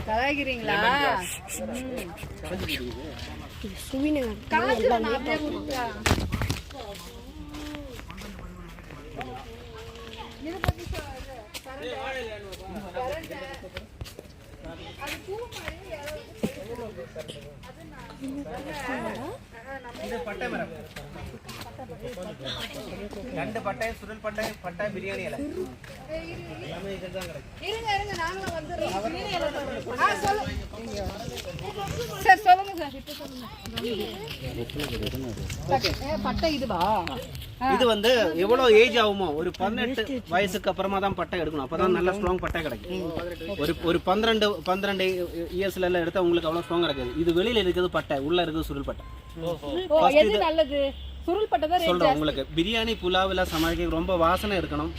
கலாய்க்கிறீங்களா? ரெண்டு பட்டை சுருள் பட்டை பட்டை பிரியாணி இலை சார் சொல்லுங்க சார். பட்டை இதுவா? இது வந்து எவ்வளவு ஏஜ் ஆகுமோ ஒரு 18 வயசுக்கு அப்புறமா தான் பட்டை எடுக்கணும். அப்பதான் நல்ல ஸ்ட்ராங் பட்டை கிடைக்கும். ஒரு 12 இயர்ஸ்ல எல்லாம் எடுத்தா உங்களுக்கு அவ்வளவு ஸ்ட்ராங் கிடைக்காது. இது வெளியில இருக்குது பட்டை, உள்ள இருக்குது சுருள் பட்டை. எது நல்லது? சுருள் பட்டை தான் சொல்றேன் உங்களுக்கு. பிரியாணி புலாவ் எல்லாம் சமைக்க ரொம்ப வாசனை இருக்கணும்.